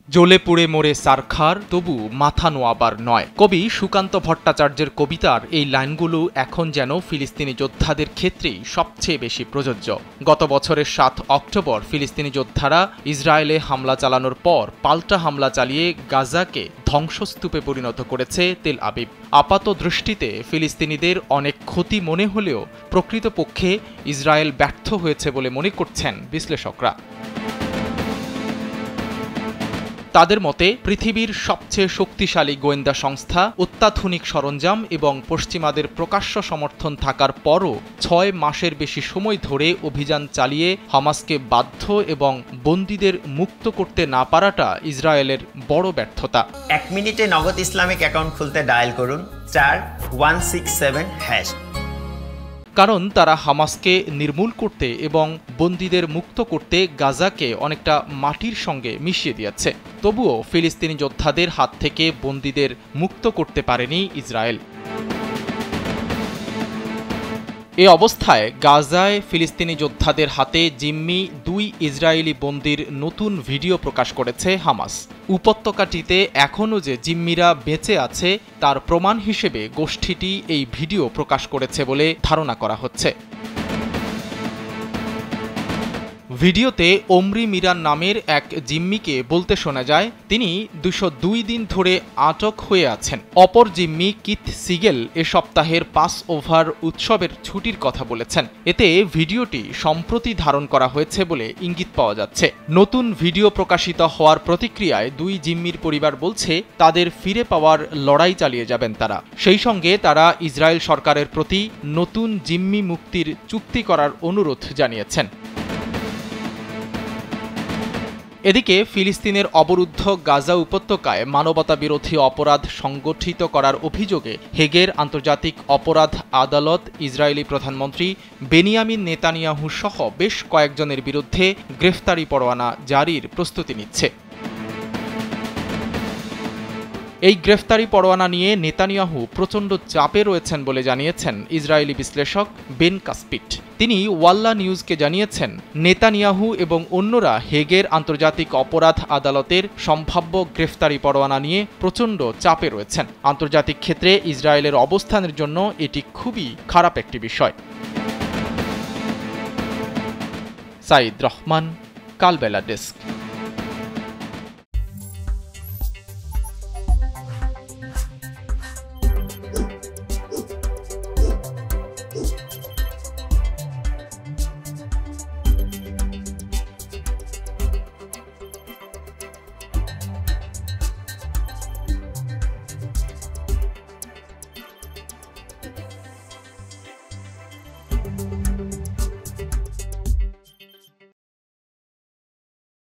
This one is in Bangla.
জ্বলে পুড়ে মরে সারখার, তবু মাথা নোয়াবার নয়। কবি সুকান্ত ভট্টাচার্যের কবিতার এই লাইনগুলো এখন যেন ফিলিস্তিনি যোদ্ধাদের ক্ষেত্রেই সবচেয়ে বেশি প্রযোজ্য। গত বছরের ৭ অক্টোবর ফিলিস্তিনি যোদ্ধারা ইসরায়েলে হামলা চালানোর পর পাল্টা হামলা চালিয়ে গাজাকে ধ্বংসস্তূপে পরিণত করেছে তেল আবিব। আপাত দৃষ্টিতে ফিলিস্তিনিদের অনেক ক্ষতি মনে হলেও প্রকৃতপক্ষে ইসরায়েল ব্যর্থ হয়েছে বলে মনে করছেন বিশ্লেষকরা। তাদের মতে পৃথিবীর সবচেয়ে শক্তিশালী গোয়েন্দা সংস্থা, অত্যাধুনিক সরঞ্জাম এবং পশ্চিমাদের প্রকাশ্য সমর্থন থাকার পরও ৬ মাসের বেশি সময় ধরে অভিযান চালিয়ে হামাসকে বাধ্য এবং বন্দীদের মুক্ত করতে না পারাটা ইসরায়েলের বড় ব্যর্থতা। ১ মিনিটে নগদ ইসলামিক অ্যাকাউন্ট খুলতে ডায়াল করুন *167#। কারণ তারা হামাসকে নির্মূল করতে এবং বন্দীদের মুক্ত করতে গাজাকে অনেকটা মাটির সঙ্গে মিশিয়ে দিয়েছে। তবুও ফিলিস্তিনি যোদ্ধাদের হাত থেকে বন্দীদের মুক্ত করতে পারেনি ইসরায়েল। এ অবস্থায় গাজায় ফিলিস্তিনি যোদ্ধাদের হাতে জিম্মি ২ ইসরায়েলি বন্দীর নতুন ভিডিও প্রকাশ করেছে হামাস। উপত্যকাটিতে এখনও যে জিম্মিরা বেঁচে আছে তার প্রমাণ হিসেবে গোষ্ঠীটি এই ভিডিও প্রকাশ করেছে বলে ধারণা করা হচ্ছে। ভিডিওতে ওমরি মিরান নামের এক জিম্মিকে বলতে শোনা যায় তিনি ২০২ দিন ধরে আটক হয়ে আছেন। অপর জিম্মি কিথ সিগেল এ সপ্তাহের পাস ওভার উৎসবের ছুটির কথা বলেছেন। এতে ভিডিওটি সম্প্রতি ধারণ করা হয়েছে বলে ইঙ্গিত পাওয়া যাচ্ছে। নতুন ভিডিও প্রকাশিত হওয়ার প্রতিক্রিয়ায় ২ জিম্মির পরিবার বলছে তাদের ফিরে পাওয়ার লড়াই চালিয়ে যাবেন তারা। সেই সঙ্গে তারা ইসরায়েল সরকারের প্রতি নতুন জিম্মি মুক্তির চুক্তি করার অনুরোধ জানিয়েছেন। এদিকে ফিলিস্তিনের অবরুদ্ধ গাজা উপত্যকায় মানবতাবিরোধী অপরাধ সংগঠিত করার অভিযোগে হেগের আন্তর্জাতিক অপরাধ আদালত ইসরায়েলি প্রধানমন্ত্রী বেনিয়ামিন নেতানিয়াহু সহ বেশ কয়েকজনের বিরুদ্ধে গ্রেফতারি পরোয়ানা জারির প্রস্তুতি নিচ্ছে। এই গ্রেফতারি পরোয়ানা নিয়ে নেতানিয়াহু প্রচণ্ড চাপে রয়েছেন বলে জানিয়েছেন ইসরায়েলি বিশ্লেষক বেন কাসপিট। তিনি ওয়াল্লা নিউজকে জানিয়েছেন নেতানিয়াহু এবং অন্যরা হেগের আন্তর্জাতিক অপরাধ আদালতের সম্ভাব্য গ্রেফতারি পরোয়ানা নিয়ে প্রচণ্ড চাপে রয়েছেন। আন্তর্জাতিক ক্ষেত্রে ইসরায়েলের অবস্থানের জন্য এটি খুবই খারাপ একটি বিষয়। সাইদ রহমান, কালবেলা ডেস্ক।